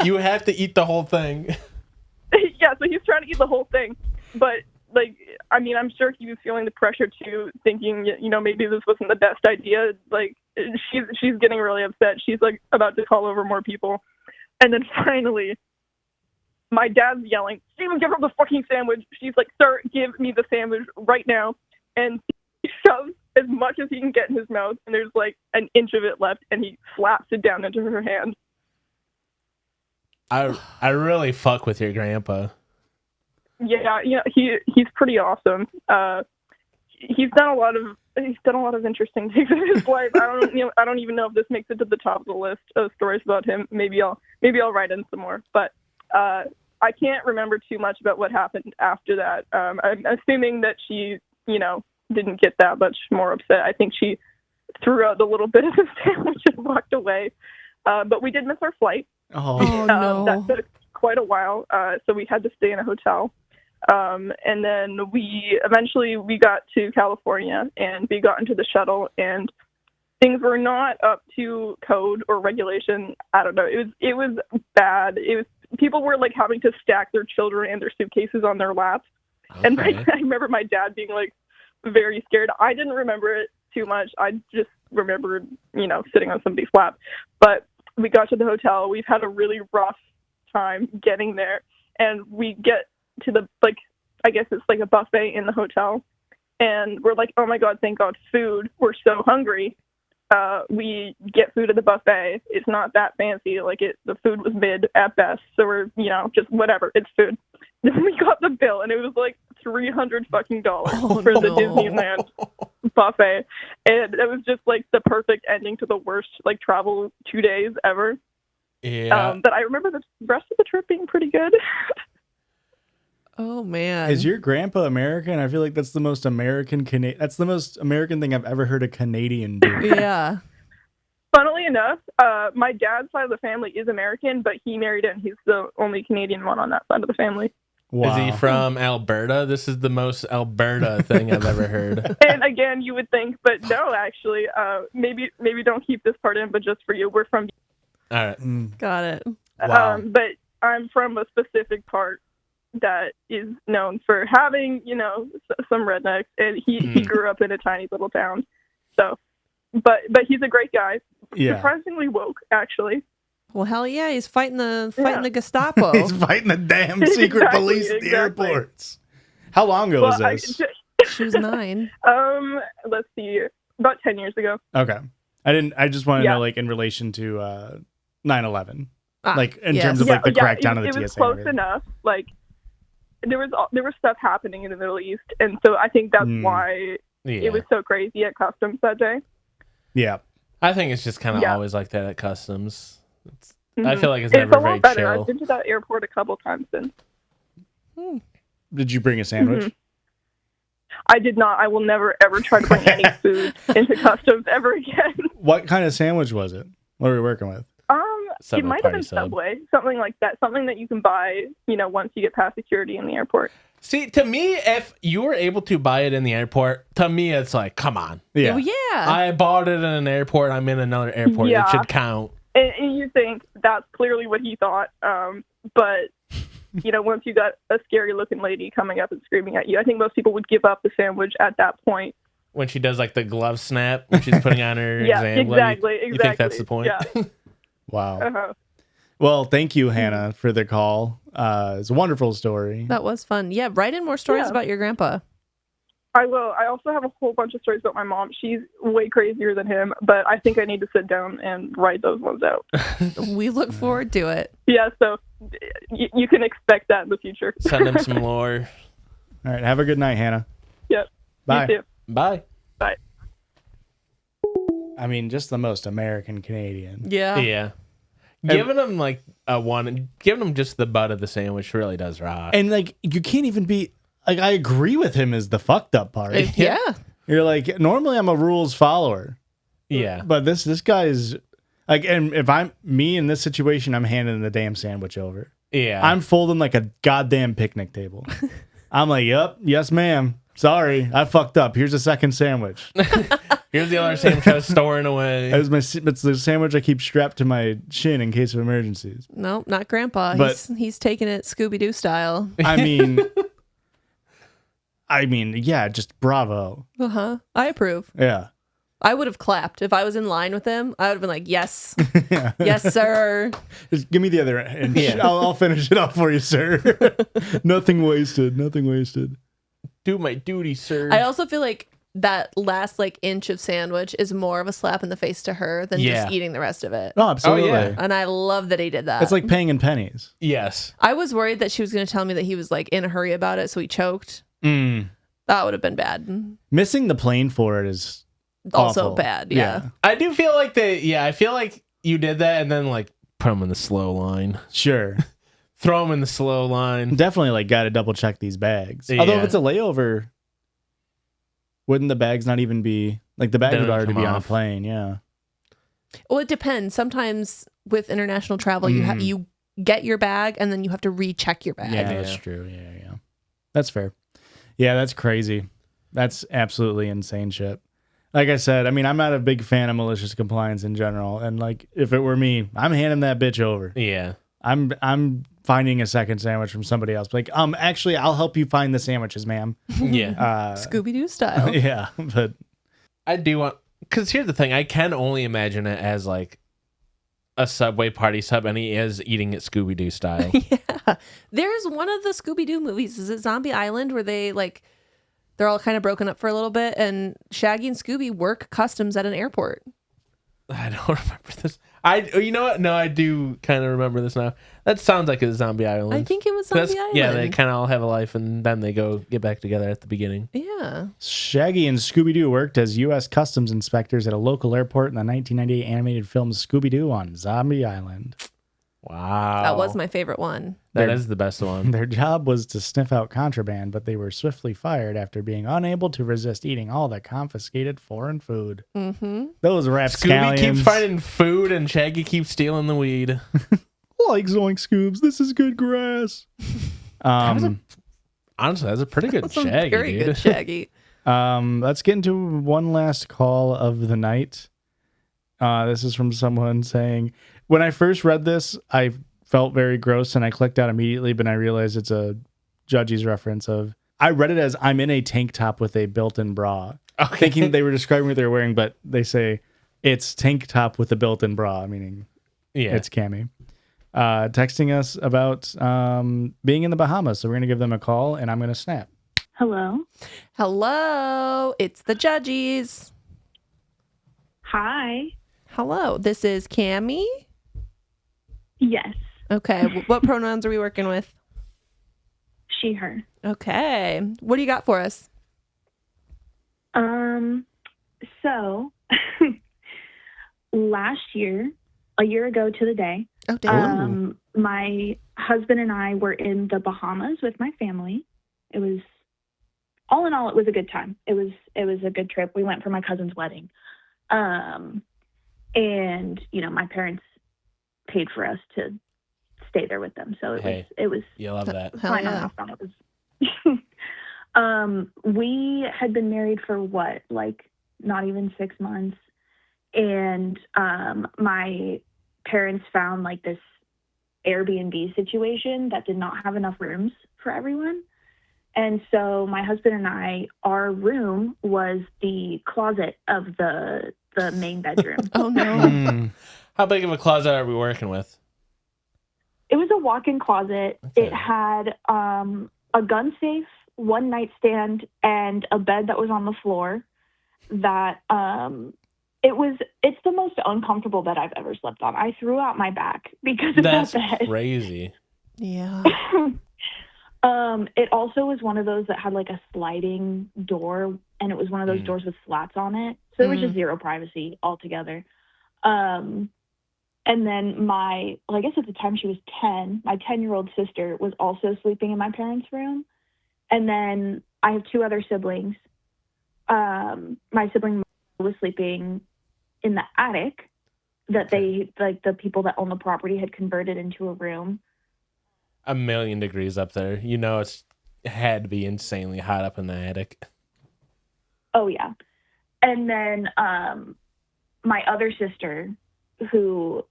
You have to eat the whole thing. Yeah, so he's trying to eat the whole thing, but like, I mean, I'm sure he was feeling the pressure too, thinking, maybe this wasn't the best idea. Like, she's getting really upset. She's like about to call over more people. And then finally, my dad's yelling, "Steven, give her the fucking sandwich." She's like, "Sir, give me the sandwich right now." And he shoves as much as he can get in his mouth, and there's like an inch of it left, and he slaps it down into her hand. I really fuck with your grandpa. Yeah, he's pretty awesome. He's done a lot of interesting things in his life. I don't even know if this makes it to the top of the list of stories about him. Maybe I'll write in some more, but I can't remember too much about what happened after that. I'm assuming that she, didn't get that much more upset. I think she threw out a little bit of the sandwich and walked away. But we did miss our flight. Oh no. That took quite a while, so we had to stay in a hotel. And then we got to California, and we got into the shuttle, and things were not up to code or regulation. I don't know. It was bad. People were like having to stack their children and their suitcases on their laps. Okay. And I remember my dad being like very scared. I didn't remember it too much. I just remembered, sitting on somebody's lap. But we got to the hotel. We've had a really rough time getting there, and we get to the, I guess it's like a buffet in the hotel, and we're like, oh my God, thank God, food. We're so hungry. We get food at the buffet. It's not that fancy. The food was mid at best. So we're, just whatever. It's food. Then we got the bill, and it was like $300 fucking for the Disneyland buffet. And it was just like the perfect ending to the worst travel 2 days ever. Yeah. But I remember the rest of the trip being pretty good. Oh man. Is your grandpa American? I feel like that's the most American that's the most American thing I've ever heard a Canadian do. Yeah. Funnily enough, my dad's side of the family is American, but he married in. He's the only Canadian one on that side of the family. Wow. Is he from Alberta? This is the most Alberta thing I've ever heard. And again, you would think, but no, actually, maybe don't keep this part in, but just for you, we're from. All right. Got it. Wow. But I'm from a specific part that is known for having, some rednecks, and he grew up in a tiny little town. So, but he's a great guy. Yeah. Surprisingly woke, actually. Well, hell yeah, he's fighting the Gestapo. He's fighting the damn secret police at the airports. How long ago was this? She was 9. Let's see, about 10 years ago. Okay. I just want to know, in relation to 9/11. In terms of the crackdown of the TSA. It was close enough. There was stuff happening in the Middle East, and so I think that's why it was so crazy at customs that day. Yeah. I think it's just kind of always like that at customs. I feel like it's never very better. chill. I've been to that airport a couple times since. Did you bring a sandwich? I did not. I will never ever try to bring any food into customs ever again. What kind of sandwich was it? What were we working with? It might have been Subway, something like that. Something that you can buy, once you get past security in the airport. See, to me, if you were able to buy it in the airport, to me, it's like, come on. Yeah. Yeah. I bought it in an airport. I'm in another airport. Yeah. It should count. And you think that's clearly what he thought. But, once you got a scary looking lady coming up and screaming at you, I think most people would give up the sandwich at that point. When she does the glove snap, when she's putting on her yeah, exam. Exactly. You think that's the point? Yeah. Wow. Uh-huh. Well, thank you, Hannah, for the call. It's a wonderful story. That was fun. Yeah, write in more stories about your grandpa. I will. I also have a whole bunch of stories about my mom. She's way crazier than him, but I think I need to sit down and write those ones out. We look forward to it. Yeah, so you can expect that in the future. Send him some lore. All right. Have a good night, Hannah. Yep. Bye. You too. Bye. Bye. I mean, just the most American Canadian. Yeah. Yeah. Giving them giving them just the butt of the sandwich really does rock. And you can't even be I agree with him is the fucked up part. Yeah. You're like, normally I'm a rules follower. Yeah. But this guy is and if I'm me in this situation, I'm handing the damn sandwich over. Yeah. I'm folding like a goddamn picnic table. I'm like, yep, yes, ma'am. Sorry, I fucked up. Here's a second sandwich. Here's the other sandwich I was storing away. It's the sandwich I keep strapped to my shin in case of emergencies. No, not Grandpa. But, he's taking it Scooby-Doo style. I mean, yeah, just bravo. I approve. Yeah. I would have clapped. If I was in line with him, I would have been like, yes. Yes, sir. Just give me the other inch. Yeah. I'll finish it off for you, sir. Nothing wasted. Nothing wasted. Do my duty, sir. I also feel like that last like inch of sandwich is more of a slap in the face to her than just eating the rest of it. Oh, absolutely. Oh, yeah. And I love that he did that. It's like paying in pennies. Yes. I was worried that she was going to tell me that he was like in a hurry about it, so he choked. Mm. That would have been bad. Missing the plane for it is also awful. bad. Yeah. I do feel like I feel like you did that and then like put him in the slow line. Sure. Throw him in the slow line. Definitely like got to double check these bags. Yeah. Although if it's a layover, wouldn't the bags not even be like the bag would already be on a plane? Yeah. Well, it depends. Sometimes with international travel, you get your bag and then you have to recheck your bag. Yeah, that's true. Yeah. That's fair. Yeah, that's crazy. That's absolutely insane shit. Like I said, I mean, I'm not a big fan of malicious compliance in general. And like, if it were me, I'm handing that bitch over. Yeah. I'm finding a second sandwich from somebody else. Like, actually, I'll help you find the sandwiches, ma'am. Yeah. Scooby-Doo style. Yeah, but I do want, because here's the thing, I can only imagine it as like a Subway party sub, and he is eating it Scooby-Doo style. Yeah. There's one of the Scooby-Doo movies. Is it Zombie Island, where they're all kind of broken up for a little bit, and Shaggy and Scooby work customs at an airport. I don't remember this. You know what? No, I do kind of remember this now. That sounds like a Zombie Island. I think it was Zombie Island. Yeah, they kind of all have a life, and then they go get back together at the beginning. Yeah. Shaggy and Scooby-Doo worked as U.S. Customs inspectors at a local airport in the 1998 animated film Scooby-Doo on Zombie Island. Wow. That was my favorite one. That is the best one. Their job was to sniff out contraband, but they were swiftly fired after being unable to resist eating all the confiscated foreign food. Mm-hmm. Those Scooby rapscallions. keeps finding food, and Shaggy keeps stealing the weed. Like Zoink Scoobs, this is good grass. Honestly, that's a pretty good Shaggy, Very dude. good Shaggy. Let's get into one last call of the night. This is from someone saying, when I first read this, I felt very gross and I clicked out immediately, but I realized it's a Judgies reference of, I read it as I'm in a tank top with a built-in bra. Okay. Thinking they were describing what they were wearing, but they say it's tank top with a built-in bra, meaning it's Cammy. Texting us about being in the Bahamas. So we're going to give them a call and I'm going to snap. Hello. Hello. It's the Judgies. Hi. Hello. This is Cammy. Yes. Okay. What pronouns are we working with? She, her. Okay. What do you got for us? So last year, a year ago to the day, my husband and I were in the Bahamas with my family. It was, all in all, it was a good time. It was a good trip. We went for my cousin's wedding. And, you know, my parents paid for us to stay there with them. So it was you love that. fine enough. It was, we had been married for what, like not even 6 months. And, my parents found like this Airbnb situation that did not have enough rooms for everyone. And so my husband and I, our room was the closet of the main bedroom. Oh no. How big of a closet are we working with? It was a walk-in closet. Okay. It had a gun safe, one nightstand, and a bed that was on the floor. That it's the most uncomfortable bed I've ever slept on. I threw out my back because of that bed. That's crazy. Yeah. It also was one of those that had like a sliding door, and it was one of those doors with slats on it. So there was just zero privacy altogether. And then I guess at the time she was 10, my 10-year-old sister was also sleeping in my parents' room. And then I have two other siblings. My sibling was sleeping in the attic that they, like the people that own the property had converted into a room. 1,000,000 degrees up there. You know, it had to be insanely hot up in the attic. Oh, yeah. And then my other sister, who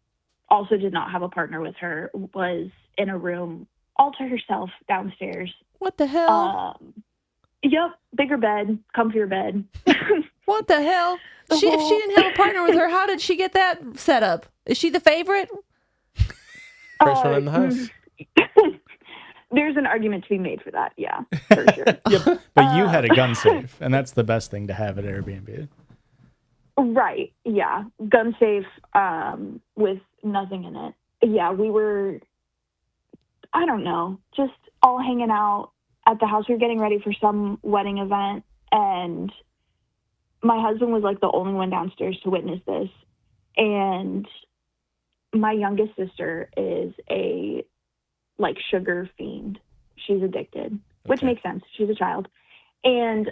also did not have a partner with her, was in a room all to herself downstairs. What the hell? Yep. Bigger bed, comfier bed. What the hell? If she didn't have a partner with her, how did she get that set up? Is she the favorite? First one in the house. There's an argument to be made for that. Yeah, for sure. Yep. But you had a gun safe, and that's the best thing to have at Airbnb. Right. Yeah. Gun safe with nothing in it. Yeah, we were, I don't know, just all hanging out at the house. We were getting ready for some wedding event, and my husband was like the only one downstairs to witness this. And my youngest sister is a like sugar fiend. She's addicted, which makes sense. She's a child. And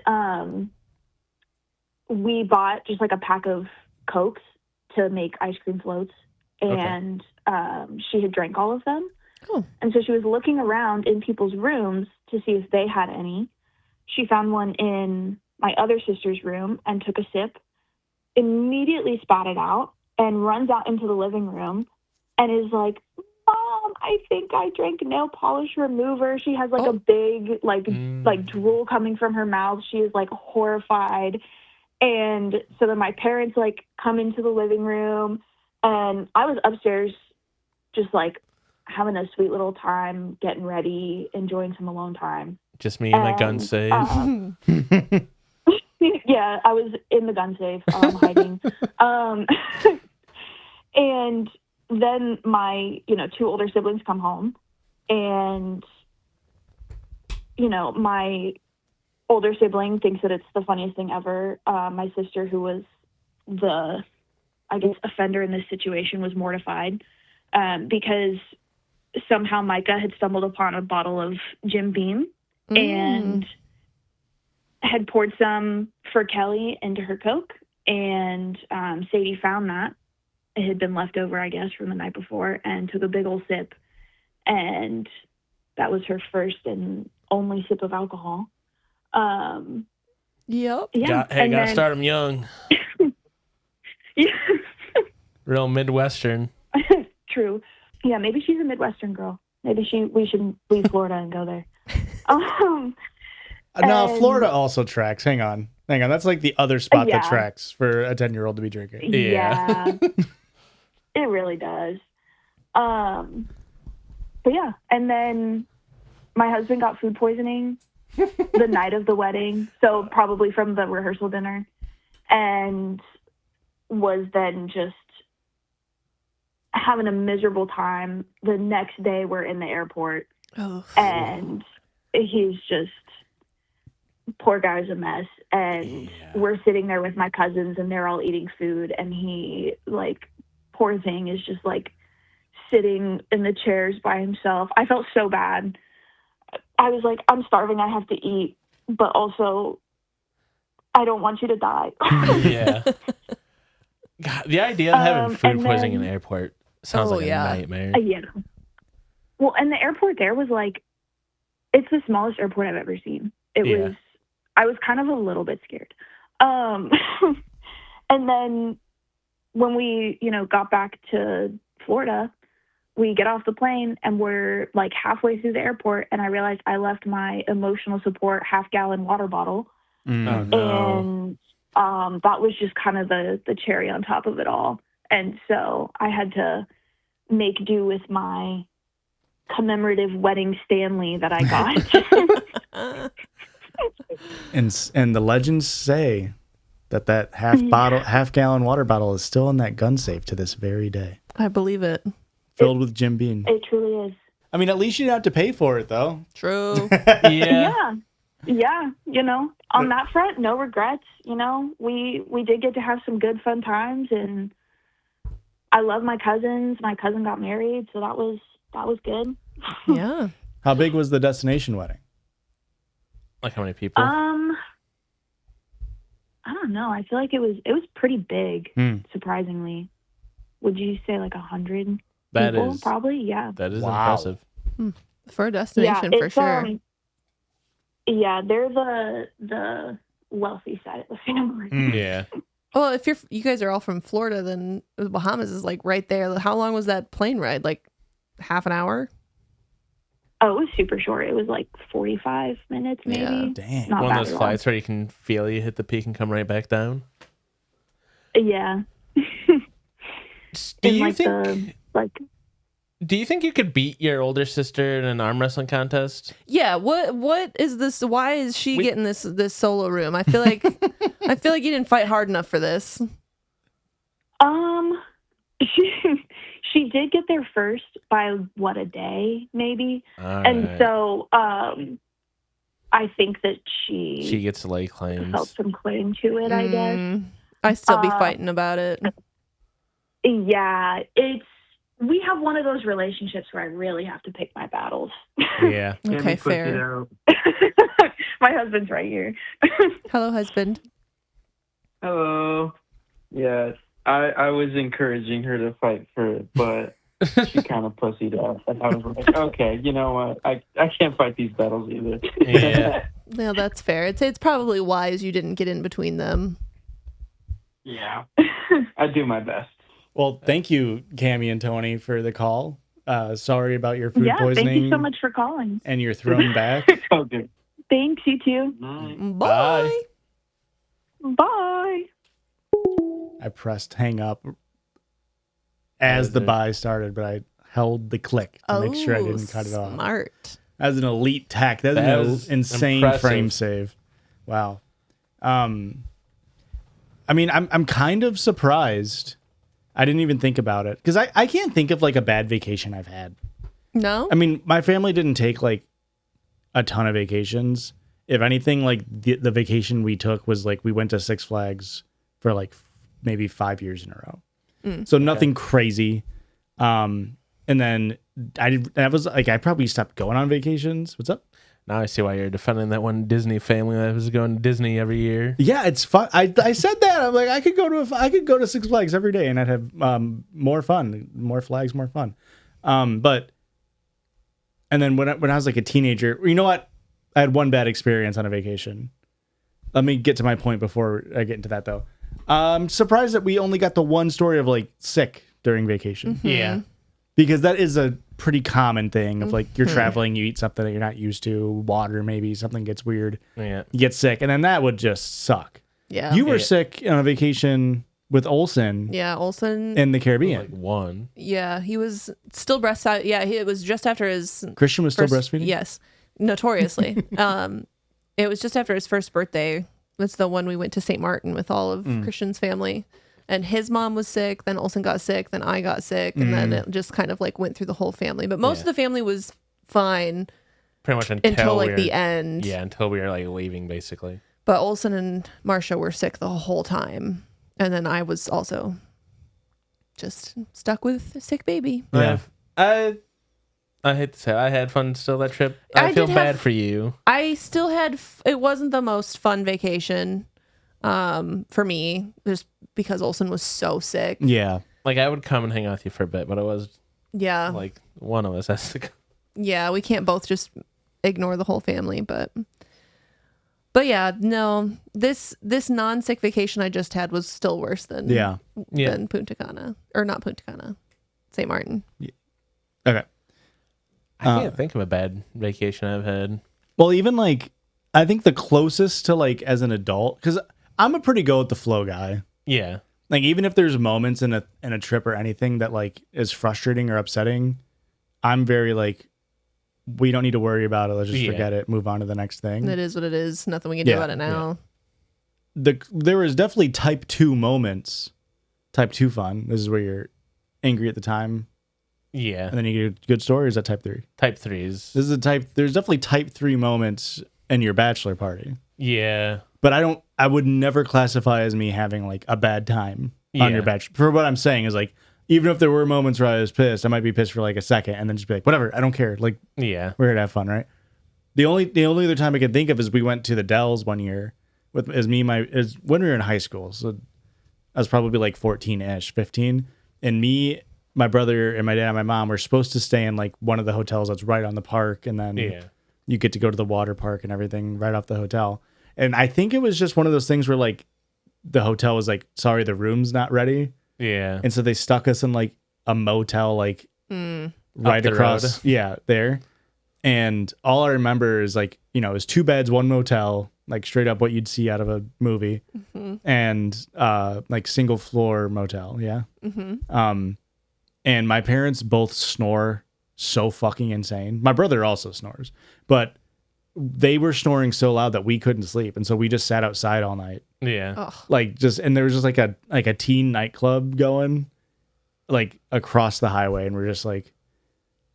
we bought just like a pack of Cokes to make ice cream floats. And she had drank all of them. Oh. And so she was looking around in people's rooms to see if they had any. She found one in my other sister's room and took a sip, immediately spat it out, and runs out into the living room and is like, Mom, I think I drank nail polish remover. She has like a big, like drool coming from her mouth. She is like horrified. And so then my parents like come into the living room, and I was upstairs just like having a sweet little time, getting ready, enjoying some alone time. Just me and my gun safe. Yeah, I was in the gun safe, hiding. And then my, two older siblings come home, and, my older sibling thinks that it's the funniest thing ever. My sister, who was the, I guess, offender in this situation, was mortified because somehow Micah had stumbled upon a bottle of Jim Beam and had poured some for Kelly into her Coke, and Sadie found that. It had been left over, I guess, from the night before, and took a big old sip, and that was her first and only sip of alcohol. Yep. Yeah. Gotta start them young. Yeah. Real Midwestern. True. Yeah, maybe she's a Midwestern girl. Maybe we should leave Florida and go there. No, Florida also tracks. Hang on. That's like the other spot that tracks for a 10-year-old to be drinking. Yeah. It really does. But yeah, and then my husband got food poisoning the night of the wedding, so probably from the rehearsal dinner, and was then just having a miserable time. The next day we're in the airport, and he's just, poor guy's a mess, and we're sitting there with my cousins, and they're all eating food, and he, like, poor thing, is just like sitting in the chairs by himself. I felt so bad. I was like, I'm starving, I have to eat, but also I don't want you to die. Yeah. God, the idea of having food poisoning in the airport sounds like a nightmare. Yeah. Well, and the airport there was like, it's the smallest airport I've ever seen. I was kind of a little bit scared. And then when we, got back to Florida, we get off the plane and we're like halfway through the airport, and I realized I left my emotional support half-gallon water bottle. And that was just kind of the cherry on top of it all. And so I had to make do with my commemorative wedding Stanley that I got. And the legends say that half-gallon water bottle is still in that gun safe to this very day. I believe it. Filled with Jim Beam. It truly is. I mean, at least you didn't have to pay for it, though. True. Yeah. On that front, no regrets. We did get to have some good, fun times, and I love my cousins. My cousin got married, so that was good. Yeah. How big was the destination wedding? Like how many people? I don't know. I feel like it was pretty big, surprisingly. Would you say like 100 people? Probably, yeah. That is impressive. For a destination, for sure. Yeah, they're the wealthy side of the family. Yeah. Well, if you guys are all from Florida, then the Bahamas is like right there. How long was that plane ride? Like half an hour? Oh, it was super short. It was like 45 minutes, maybe. Yeah. Dang. Not One of bad those at all. flights where you can feel you hit the peak and come right back down. Yeah. Do In you like think? Do you think you could beat your older sister in an arm wrestling contest? Yeah, what is this? Why is she getting this solo room? I feel like you didn't fight hard enough for this. She did get there first by a day maybe, All and right. so I think that she gets lay claims. felt some claim to it. I guess. I still be fighting about it. Yeah, we have one of those relationships where I really have to pick my battles. Yeah. Okay, fair. My husband's right here. Hello, husband. Hello. Yes, I was encouraging her to fight for it, but she kind of pussied out. And I was like, okay, you know what? I can't fight these battles either. Yeah. No, that's fair. It's probably wise you didn't get in between them. Yeah. I do my best. Well, thank you, Cammie and Tony, for the call. Sorry about your food Yeah, poisoning. thank you so much for calling. And you're thrown back. Oh, good. Thanks, you too. Bye. Bye. I pressed hang up as the buy started, but I held the click to make sure I didn't cut it off. Smart. That's an elite tech. That's That an was insane impressive. frame save. Wow. I mean, I'm kind of surprised. I didn't even think about it because I can't think of like a bad vacation I've had. No? I mean, my family didn't take like a ton of vacations. If anything, like the vacation we took was like we went to Six Flags for like maybe 5 years in a row. So nothing crazy. And then I probably stopped going on vacations. What's up? Now I see why you're defending that one Disney family that was going to Disney every year. Yeah, it's fun. I said that. I'm like, I could go to Six Flags every day and I'd have more fun, more flags, more fun. But and then when I was like a teenager, you know what? I had one bad experience on a vacation. Let me get to my point before I get into that though. I'm surprised that we only got the one story of like sick during vacation. Yeah. Because that is a pretty common thing of like you're traveling, you eat something that you're not used to, water maybe, something gets weird, Yeah. you get sick, and then that would just suck. Yeah. You were sick on a vacation with Olsen Yeah, Olsen. in the Caribbean. Like one. Yeah, he was still breastfeeding. Yeah, it was just after his Christian was still breastfeeding? Yes, notoriously. It was just after his first birthday. That's the one we went to St. Martin with all of Christian's family. And his mom was sick, then Olsen got sick, then I got sick, and then it just kind of like went through the whole family. But most of the family was fine Pretty much until like we were, the end. Yeah, until we were like leaving basically. But Olsen and Marcia were sick the whole time. And then I was also just stuck with a sick baby. Yeah. I hate to say it, I had fun still that trip. I feel bad for you. I still had, it wasn't the most fun vacation for me, just because Olsen was so sick. Yeah. Like I would come and hang out with you for a bit, but it was Yeah. like one of us has to go. Yeah, we can't both just ignore the whole family, but yeah, no, this non-sick vacation I just had was still worse than than Punta Cana, or not Punta Cana, St. Martin. Okay. I can't think of a bad vacation I've had. Well, even like, I think the closest to like as an adult, because I'm a pretty go with the flow guy. Yeah. Like even if there's moments in a trip or anything that like is frustrating or upsetting, I'm very like, we don't need to worry about it. Let's just forget it. Move on to the next thing. It is what it is. Nothing we can do about it now. There was definitely type 2 moments. Type 2 fun. This is where you're angry at the time. Yeah. And then you get a good story. Or is that type 3? Type 3s. This is there's definitely type 3 moments in your bachelor party. Yeah. But I would never classify as me having like a bad time on your bachelor. For what I'm saying is like, even if there were moments where I was pissed, I might be pissed for like a second and then just be like, whatever, I don't care. Like, yeah, we're here to have fun, right? The only other time I can think of is we went to the Dells one year when we were in high school. So I was probably like 14-ish, 15. And me, my brother, and my dad and my mom were supposed to stay in like one of the hotels that's right on the park. And then you get to go to the water park and everything right off the hotel. And I think it was just one of those things where like the hotel was like, sorry, the room's not ready. Yeah. And so they stuck us in like a motel, like right the across. road. Yeah, there. And all I remember is like, it was 2 beds, 1 motel, like straight up what you'd see out of a movie, and like single floor motel. Yeah. And my parents both snore so fucking insane. My brother also snores, but they were snoring so loud that we couldn't sleep, and so we just sat outside all night. Yeah. And there was just like a teen nightclub going, like across the highway, and we're just like,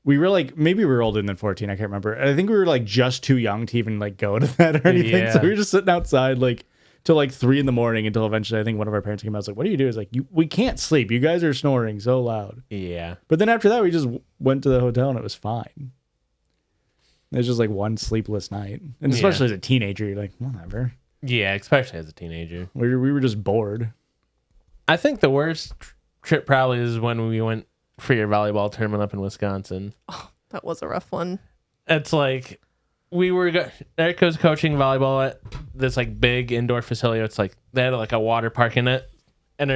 we were like, maybe we were older than 14, I can't remember. I think we were like just too young to even like go to that or anything. Yeah. So we were just sitting outside like till like 3 a.m. until eventually I think one of our parents came out. I was like, what do you do? It's like, we can't sleep. You guys are snoring so loud. Yeah. But then after that, we just went to the hotel and it was fine. It was just like one sleepless night. And especially as a teenager, you're like, whatever. Yeah, especially as a teenager. We were just bored. I think the worst trip probably is when we went for your volleyball tournament up in Wisconsin. Oh, that was a rough one. It's like Erika was coaching volleyball at this like big indoor facility. It's like they had like a water park in it, and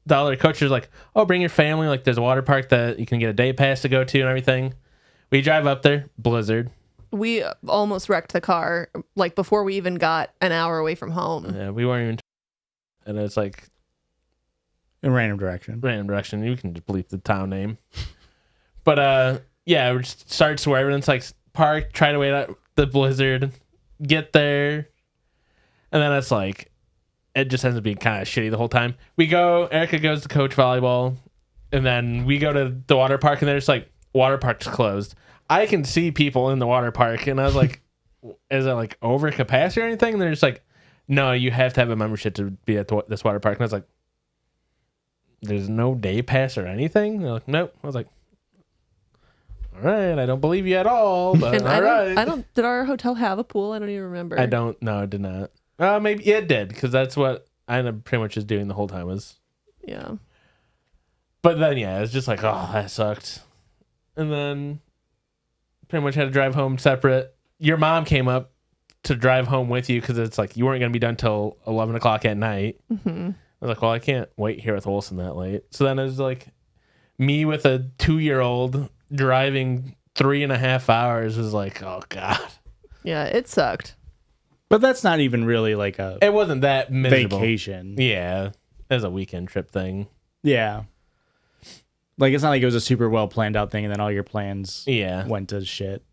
the other coach was like, "Oh, bring your family. Like there's a water park that you can get a day pass to go to and everything." We drive up there, blizzard. We almost wrecked the car like before we even got an hour away from home. Yeah, we weren't even. And it's like In random direction. You can just bleep the town name. But yeah, we just started swerving. It's like park, try to wait out the blizzard, get there, and then it's like it just ends up being kind of shitty the whole time. Erika goes to coach volleyball, and then we go to the water park, and there's like water park's closed. I can see people in the water park, and I was like, is it like over capacity or anything? And they're just like, no, you have to have a membership to be at this water park. And I was like, there's no day pass or anything? And they're like, nope. I was like, all right, I don't believe you at all, but all right. Did our hotel have a pool? I don't even remember. I don't. No, it did not. Maybe it did, because that's what I ended up pretty much just doing the whole time was. Yeah. But then, yeah, it's just like, oh, that sucked. And then pretty much had to drive home separate. Your mom came up to drive home with you because it's like you weren't going to be done till 11 o'clock at night. I was like, well, I can't wait here with Olsen that late. So then it was like me with a 2-year-old driving 3.5 hours was like, oh, God. Yeah, it sucked. But that's not even really like it wasn't that miserable. Vacation. Yeah. It was a weekend trip thing. Yeah. Like, it's not like it was a super well planned out thing and then all your plans went to shit.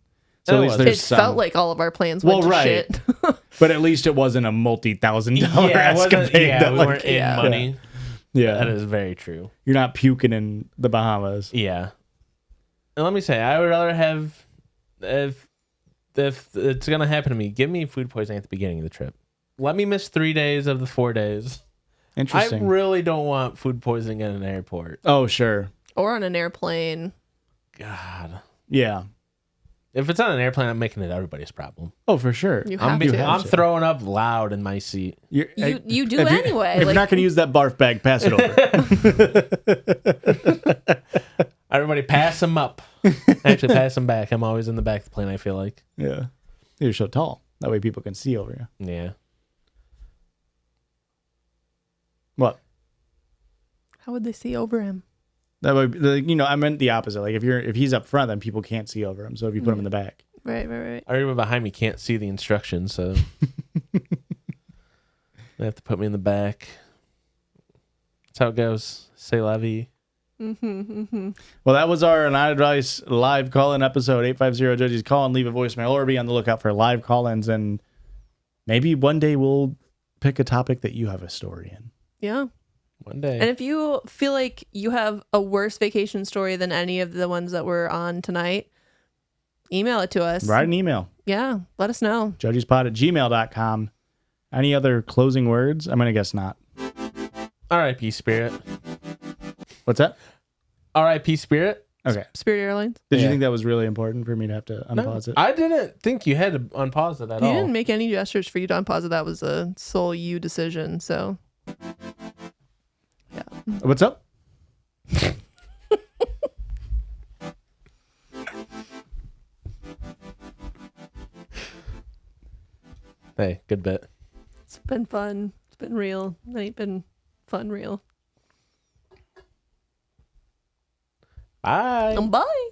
So at least there's some. Felt like all of our plans went to shit. But at least it wasn't a multi-$1,000 escapade. Yeah, we weren't in money. Yeah. That is very true. You're not puking in the Bahamas. Yeah. And let me say, I would rather have, if it's going to happen to me, give me food poisoning at the beginning of the trip. Let me miss 3 days of the 4 days. Interesting. I really don't want food poisoning at an airport. Oh, sure. Or on an airplane. God. Yeah. If it's on an airplane, I'm making it everybody's problem. Oh, for sure. I'm throwing up loud in my seat. You do anyway. If you're not going to use that barf bag, pass it over. Everybody pass them up. Actually, pass them back. I'm always in the back of the plane, I feel like. Yeah. You're so tall. That way people can see over you. Yeah. What? How would they see over him? That way, I meant the opposite. Like if he's up front, then people can't see over him. So if you put him in the back, right. Everyone behind me can't see the instructions, so they have to put me in the back. That's how it goes. C'est la vie. Well, that was our Not Advice live call-in episode. 850 Judgies. Call and leave a voicemail, or be on the lookout for live call-ins, and maybe one day we'll pick a topic that you have a story in. Yeah. One day. And if you feel like you have a worse vacation story than any of the ones that were on tonight, email it to us. Write an email. Yeah, let us know. judgiespod@gmail.com. Any other closing words? I'm going to guess not. R.I.P. Spirit. What's that? R.I.P. Spirit. Okay. Spirit Airlines. Did you think that was really important for me to have to unpause it? I didn't think you had to unpause it at all. You didn't make any gestures for you to unpause it. That was a sole you decision, so... Yeah. What's up? Hey, good bit. It's been fun. It's been real. It ain't been fun real. Bye. Bye.